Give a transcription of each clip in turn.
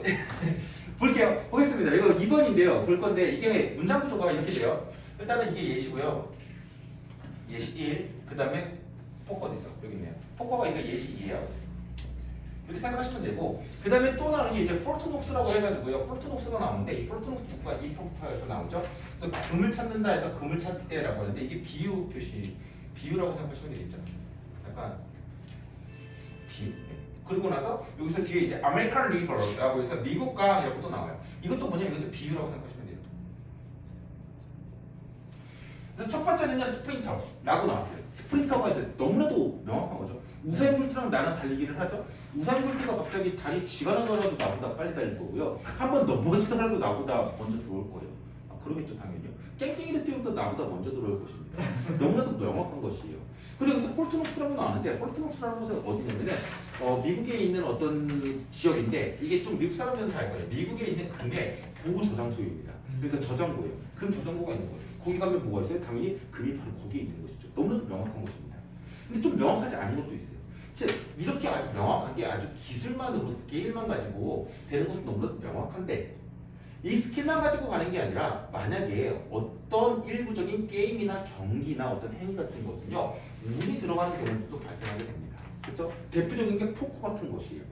이거 볼게요. 보겠습니다. 이거 2번인데요. 볼 건데 이게 문장 구조가 이렇게 돼요. 일단은 이게 예시고요. 예시 1, 그 다음에 포커 어디 있어? 여기 있네요. 포커가 이거 예시 2예요. 이렇게 생각하시면 되고, 그 다음에 또 나오는 게 이제 폴트녹스라고 해가지고요. 폴트녹스가 나오는데 이 폴트녹스 부가 이 폴트에서 나오죠. 그래서 금을 찾는다 해서 금을 찾을 때라고 하는데 이게 비유 표시, 비유라고 생각하시면 되겠죠. 약간 비유. 그리고 나서 여기서 뒤에 이제 아메리칸 리버라고 해서 미국 강이라고 또 나와요. 이것도 뭐냐면 이것도 비유라고 생각하시면 돼요. 그래서 첫 번째는요 스프린터라고 나왔어요. 스프린터가 이제 너무나도 명확한 거죠. 우사인 볼트랑 나랑 달리기를 하죠. 우사인 볼트가 갑자기 다리 쥐가 나더라도 나보다 빨리 달릴 거고요. 한번 넘어지더라도 나보다 먼저 들어올 거예요. 아, 그러겠죠 당연히요. 깽깽이를 뛰어도 나보다 먼저 들어올 것입니다. 너무나도 명확한 것이에요. 그리고 여기서 폴트녹스라고 나왔는데 폴트녹스라는 곳은 어디냐면은 미국에 있는 어떤 지역인데 이게 좀 미국 사람들은 다 알 거예요. 미국에 있는 금의 보호 저장소입니다. 그러니까 저장고예요. 금 저장고가 있는 거예요. 거기 가면 뭐가 있어요? 당연히 금이 바로 거기에 있는 것이죠. 너무나도 명확한 것입니다. 근데 좀 명확하지 않은 것도 있어요. 즉 이렇게 아주 명확한 게 아주 기술만으로 스케일만 가지고 되는 것은 너무나도 명확한데 이 스킬만 가지고 가는 게 아니라 만약에 어떤 일부적인 게임이나 경기나 어떤 행위 같은 것은요 운이 들어가는 경우도 발생하게 됩니다. 그렇죠? 대표적인 게 포커 같은 것이에요.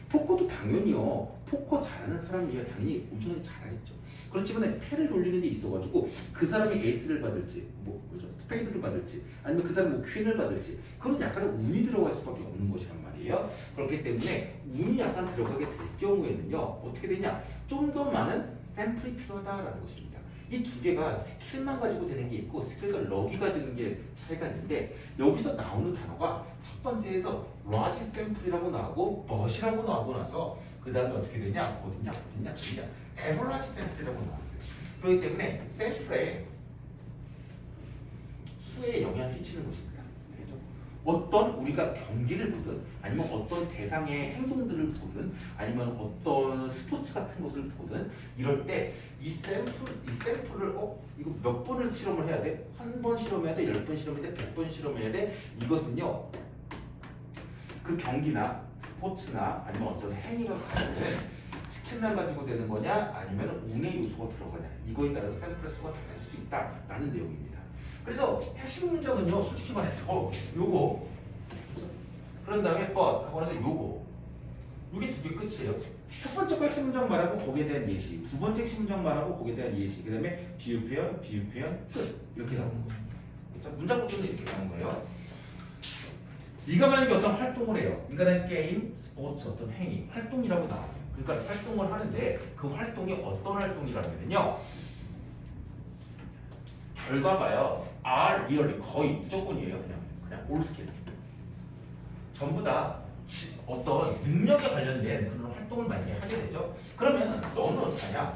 포커도 당연히요 포커 잘하는 사람이야 당연히 엄청나게 잘하겠죠. 그렇지만 패를 돌리는 데 있어가지고 그 사람이 에이스를 받을지 뭐죠 스페이드를 받을지 아니면 그 사람이 뭐 퀸을 받을지 그런 약간의 운이 들어갈 수밖에 없는 것이란 말이에요. 그렇기 때문에 운이 약간 들어가게 될 경우에는요 어떻게 되냐 좀 더 많은 샘플이 필요하다라는 것입니다. 이 두 개가 스킬만 가지고 되는 게 있고 스킬과 럭이 가지는 게 차이가 있는데 여기서 나오는 단어가 첫 번째에서 large sample이라고 나오고 멋이라고 나오고 나서 그 다음에 어떻게 되냐 어디냐 average sample이라고 나왔어요. 그렇기 때문에 샘플에 수에 영향을 끼치는 것입니다. 알겠죠? 어떤 우리가 경기를 보든 아니면 어떤 대상의 행동들을 보든 아니면 어떤 스포츠 같은 것을 보든 이럴 때 이 샘플을 이거 몇 번을 실험을 해야 돼? 한 번 실험해야 돼? 10번 실험해야 돼? 100번 실험해야 돼? 이것은요 그 경기나 스포츠나 아니면 어떤 행위가 가지고 스킬만 가지고 되는 거냐 아니면 운의 요소가 들어가냐 이거에 따라서 샘플의 수가 달라질 수 있다라는 내용입니다. 그래서 핵심 문장은요 솔직히 말해서 요거 그런 다음에 but 하고 나서 요게 두 개 끝이에요. 첫 번째 거 핵심 문장 말하고 거기에 대한 예시, 두 번째 핵심 문장 말하고 거기에 대한 예시, 그 다음에 비유 표현 끝 이렇게 나오는 거죠. 그렇죠? 문장 구조는 이렇게 가는 거예요. 네가 만약에 어떤 활동을 해요. 그러니까 게임, 스포츠, 어떤 행위, 활동이라고 나와요. 그러니까 활동을 하는데 그 활동이 어떤 활동이라면요 결과가요 are really 거의 무조건이에요. 그냥 all skill 전부 다 어떤 능력에 관련된 그런 활동을 만약에 하게 되죠. 그러면 너는 어떻게 하냐?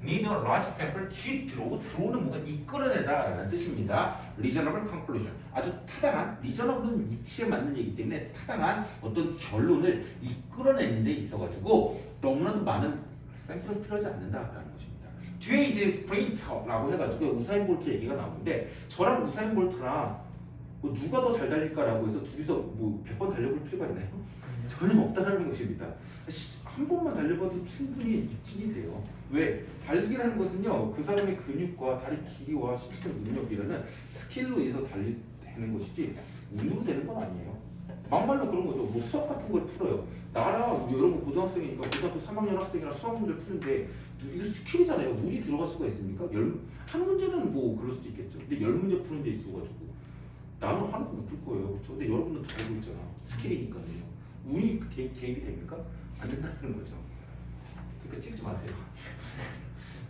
need a large sample 들어오는 뭔가 이끌어내다라는 뜻입니다. reasonable conclusion 아주 타당한 reasonable은 위치에 맞는 얘기 때문에 타당한 어떤 결론을 이끌어내는 데 있어가지고 너무나도 많은 샘플이 필요하지 않는다라는 것입니다. 뒤에 이제 스프린터라고 해가지고 우사인 볼트 얘기가 나오는데 저랑 우사인 볼트랑 뭐 누가 더 잘 달릴까라고 해서 둘이서 뭐 100번 달려볼 필요가 있나요? 전혀 없다라는 것입니다. 한 번만 달려봐도 충분히 입증이 돼요. 왜? 달리기라는 것은요 그 사람의 근육과 다리 길이와 신체적 능력이라는 스킬로 의해서 달리는 것이지 운으로 되는 건 아니에요. 막말로 그런 거죠. 뭐 수학 같은 걸 풀어요. 나랑 여러분 고등학생이니까 고등학교 3학년 학생이랑 수학 문제를 푸는데 이거 스킬이잖아요. 운이 들어갈 수가 있습니까? 한 문제는 뭐 그럴 수도 있겠죠. 근데 10문제 푸는 데 있어가지고 나는 하나도 못 풀 거예요. 그렇죠? 근데 여러분은 다 알고 있잖아. 스킬이니까요. 운이 개입이 됩니까? 안 된다는 거죠. 그러니까 찍지 마세요.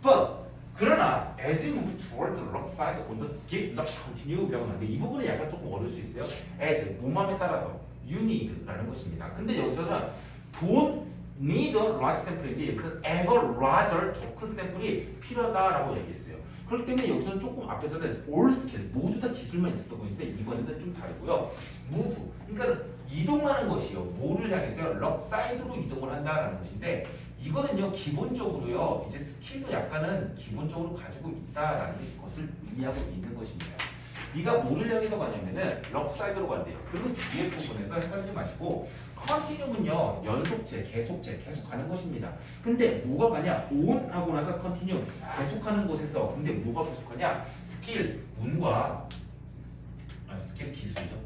But 그러나 as you move toward the rock side on the skip not continue이라고 하는데 이 부분은 약간 조금 어려울 수 있어요. as 몸함에 따라서 you need라는 것입니다. 근데 여기서는 don't need a large sample인데 여기서 ever larger 더 큰 샘플이 필요하다라고 얘기했어요. 그렇기 때문에 여기서는 조금 앞에서는 all skill 모두 다 기술만 있었던 것인데 이번에는 좀 다르고요. move 그러니까 이동하는 것이요. 뭐를 향해서요? 럭 사이드로 이동을 한다라는 것인데 이거는요 기본적으로요 이제 스킬도 약간은 기본적으로 가지고 있다라는 것을 의미하고 있는 것입니다. 네가 뭐를 향해서 가냐면은 럭 사이드로 간대요. 그리고 뒤에 부분에서 헷갈리지 마시고 컨티뉴는요 연속체, 계속체, 계속하는 것입니다. 근데 뭐가 가냐? on 하고 나서 컨티뉴 계속하는 곳에서 근데 뭐가 계속하냐? 스킬, 운과 스킬 기술이죠.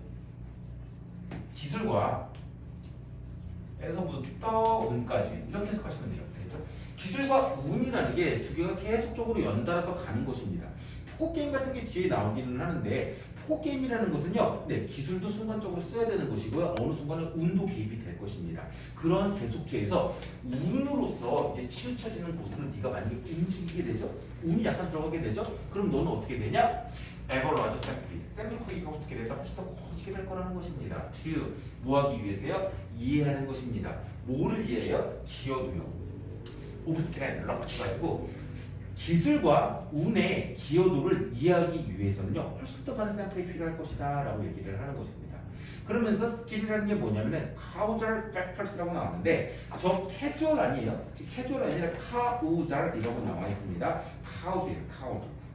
기술과 에서부터 운까지 이렇게 해석하시면 돼요. 알겠죠? 기술과 운이라는 게 두 개가 계속적으로 연달아서 가는 것입니다. 포커 게임 같은 게 뒤에 나오기는 하는데 포커 게임이라는 것은요, 네, 기술도 순간적으로 써야 되는 것이고요. 어느 순간은 운도 개입이 될 것입니다. 그런 계속체에서 운으로서 이제 치우쳐지는 곳으로 네가 만약에 움직이게 되죠. 운이 약간 들어가게 되죠. 그럼 너는 어떻게 되냐? 에버라저 샘플 크기가 어떻게 된다? 훨씬 더 커지게 될 거라는 것입니다. to 뭐 하기 위해서요? 이해하는 것입니다. 뭐를 이해해요? 기여도요. 오브스킬라인을 넣어가지고 기술과 운의 기여도를 이해하기 위해서는요 훨씬 더 많은 샘플이 필요할 것이다 라고 얘기를 하는 것입니다. 그러면서 스킬이라는 게 뭐냐면은 causal factors라고 나왔는데 저 캐주얼 아니에요. 캐주얼 아니라 causal 이라고 나와 있습니다. cause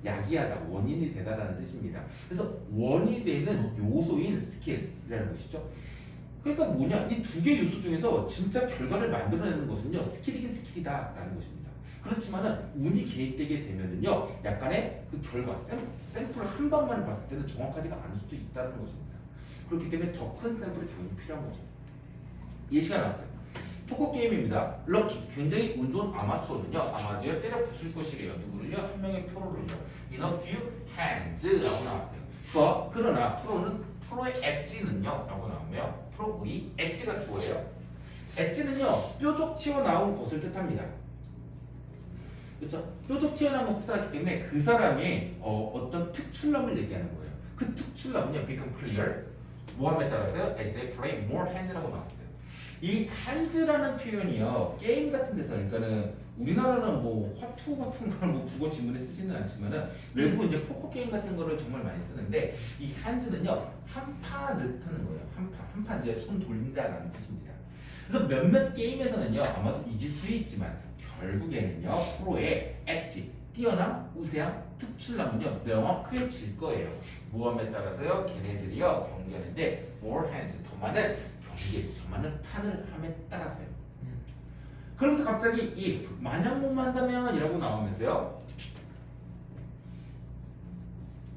야기하다, 원인이 되다라는 뜻입니다. 그래서 원인이 되는 요소인 스킬이라는 것이죠. 그러니까 뭐냐, 이 두 개 요소 중에서 진짜 결과를 만들어내는 것은요 스킬이긴 스킬이다라는 것입니다. 그렇지만은 운이 개입되게 되면은요 약간의 그 결과 샘플 한 방만 봤을 때는 정확하지가 않을 수도 있다는 것입니다. 그렇기 때문에 더 큰 샘플이 당연히 필요한 거죠. 예시가 나왔어요. 포커 게임입니다. 럭키, 굉장히 운 좋은 아마추어는요 아마도요 때려 부술 것이래요. 누구를요? 한 명의 프로를요. In a few hands라고 나왔어요. 그러나 프로의 엣지는요 라고 나오며 프로의 엣지가 주어예요. 엣지는요 뾰족 튀어나온 것을 뜻합니다. 그렇죠? 뾰족 튀어나온 것을 뜻하기 때문에 그 사람의 어떤 특출남을 얘기하는 거예요. 그 특출남은요 become clear 뭐함에 따라서요 as they play more hands라고 나왔어요. 이 hands라는 표현이요 게임 같은 데서 그러니까는 우리나라는 뭐 화투 같은 걸 뭐 국어 지문에 쓰지는 않지만은 외국은 이제 포커 게임 같은 거를 정말 많이 쓰는데 이 hands는요 한 판을 뜻하는 거예요. 한 판 이제 손 돌린다라는 뜻입니다. 그래서 몇몇 게임에서는요 아마도 이길 수 있지만 결국에는요 프로의 엣지 뛰어남, 우세함, 특출남은요 명확하게 질 거예요. 모함에 따라서요 걔네들이요 경기하는데 more hands 더 많은 경기, 더 많은 판을 함에 따라서요. 그러면서 갑자기 if 만약 못 만다면 이라고 나오면서요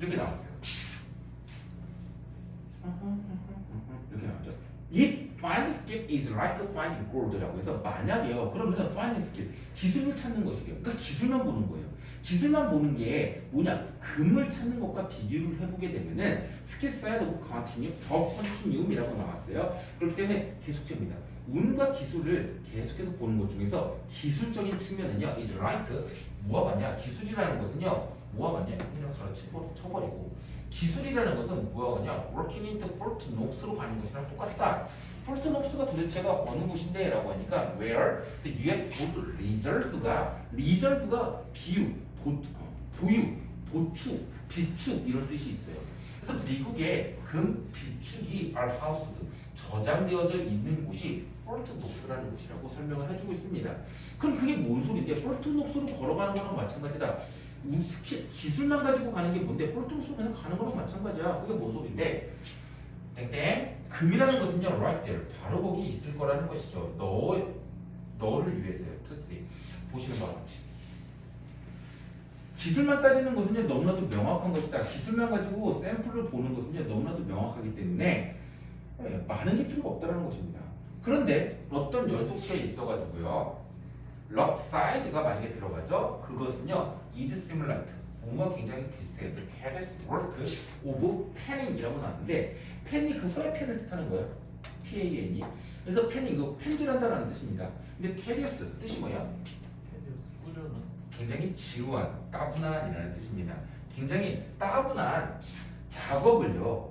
이렇게 나왔어요. 이렇게 나왔죠. If finding skill is like finding gold라고 해서 만약에요 그러면 finding skill 기술을 찾는 것이래요. 그러니까 기술만 보는 거예요. 기술만 보는 게 뭐냐 금을 찾는 것과 비교를 해보게 되면은 스킬 사이드 오브 컨티뉴 더 컨티뉴움이라고 나왔어요. 그렇기 때문에 계속됩니다. 운과 기술을 계속해서 보는 것 중에서 기술적인 측면은요 is like 뭐가 같냐 기술이라는 것은요 뭐가 같냐 그냥 쳐버리고 기술이라는 것은 뭐가 같냐 working into Fort Knox로 가는 것이랑 똑같다. Fort Knox가 도대체가 어느 곳인데 라고 하니까 where the US Gold Reserve가 비유, 보유, 보축, 비축 이런 뜻이 있어요. 그래서 미국의 금 비축이 are housed 저장되어져 있는 곳이 폴트 녹스라는 곳이라고 설명을 해주고 있습니다. 그럼 그게 뭔 소리인데 폴트 녹스로 걸어가는 거랑 마찬가지다. 스킬, 기술만 가지고 가는 게 뭔데 폴트 녹스로 그냥 가는 거랑 마찬가지야. 그게 뭔 소리인데 땡땡 금이라는 것은요 right there 바로 거기 있을 거라는 것이죠. 너를 위해서요. to see 보시는 바와 같이 기술만 따지는 것은요 너무나도 명확한 것이다. 기술만 가지고 샘플을 보는 것은요 너무나도 명확하기 때문에 많은 게 필요가 없다는 것입니다. 그런데 어떤 연속체가 있어가지고요 럭사이드가 만약에 들어가죠 그것은요 is similar 뭔가 굉장히 비슷해요. The hardest work of penning 이라고 나왔는데 펜이 그 프라이팬을 뜻하는 거예요. P-A-N이 그래서 펜이 이거 펜질한다라는 뜻입니다. 근데 tedious 뜻이 뭐야? 굉장히 지루한, 따분한이라는 뜻입니다. 굉장히 따분한 작업을요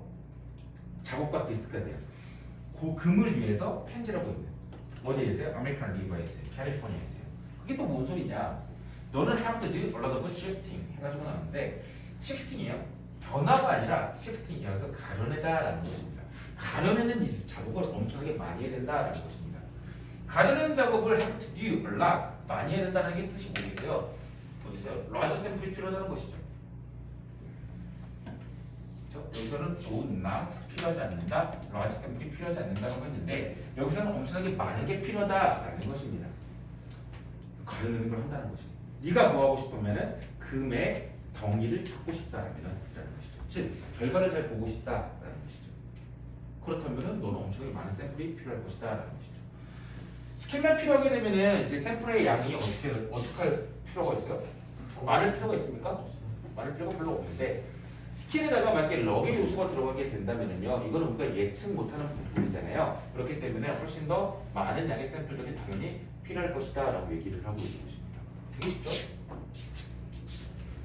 작업과 비슷하대요. 그 금을 위해서 펜질하고 있는 어디에 있어요? 아메리칸 리버에 있어요. 캘리포니아에 있어요. 그게 또 뭔 소리냐? 너는 have to do a lot of shifting 해가지고 나오는데 shifting이에요. 변화가 아니라 shifting이어서 가려내다라는 것입니다. 가려내는 이 작업을 엄청나게 많이 해야 된다라는 것입니다. 가려내는 작업을 have to do a lot 많이 해야 된다는 게 뜻이 뭐겠어요? 어디 있어요? large 샘플이 필요하다는 것이죠. 그렇죠? 여기서는 do not 필요하지 않는다, large 샘플이 필요하지 않는다고 했는데 여기서는 엄청나게 많은 게 필요하다라는 것입니다. 가르는 걸 한다는 것입니다. 네가 뭐 하고 싶으면은 금의 덩이를 찾고 싶다라는 것이죠. 즉 결과를 잘 보고 싶다라는 것이죠. 그렇다면은 너는 엄청나게 많은 샘플이 필요할 것이다라는 것이죠. 스킬만 필요하게 되면은 이제 샘플의 양이 어떻게 할 필요가 있어요? 많을 필요가 있습니까? 많을 필요가 별로 없는데 스킬에다가 만약에 럭의 요소가 들어가게 된다면요, 이거는 우리가 예측 못하는 부분이잖아요. 그렇기 때문에 훨씬 더 많은 양의 샘플들이 당연히 필요할 것이다라고 얘기를 하고 있는 것입니다. 되게 쉽죠?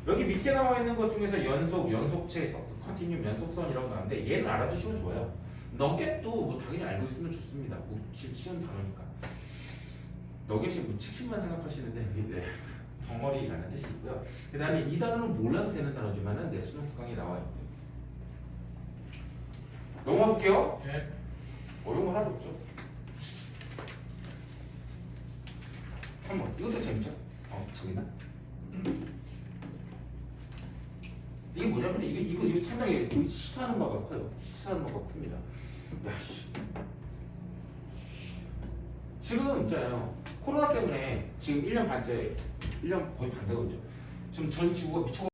여기 밑에 나와 있는 것 중에서 연속체에서 컨티뉴 연속선이라고 나오는데 얘는 알아두시면 좋아요. 너겟도 뭐 당연히 알고 있으면 좋습니다. 뭐 쉬운 단어니까. 너겟이 뭐 치킨만 생각하시는데 이게 덩어리라는 뜻이 있고요. 그 다음에 이 단어는 몰라도 되는 단어지만은 내 수능 특강에 나와 있고요. 넘어가 볼게요. 네. 어려운 거 하나도 없죠. 3번. 이것도 재밌죠? 저기나. 이게 뭐냐면 이거 상당히 시사하는 바가 커요. 시사하는 바가 큽니다. 야 씨. 지금 있잖아요. 코로나 때문에 지금 1년 반째, 1년 거의 반 되고 있죠. 지금 전 지구가 미쳐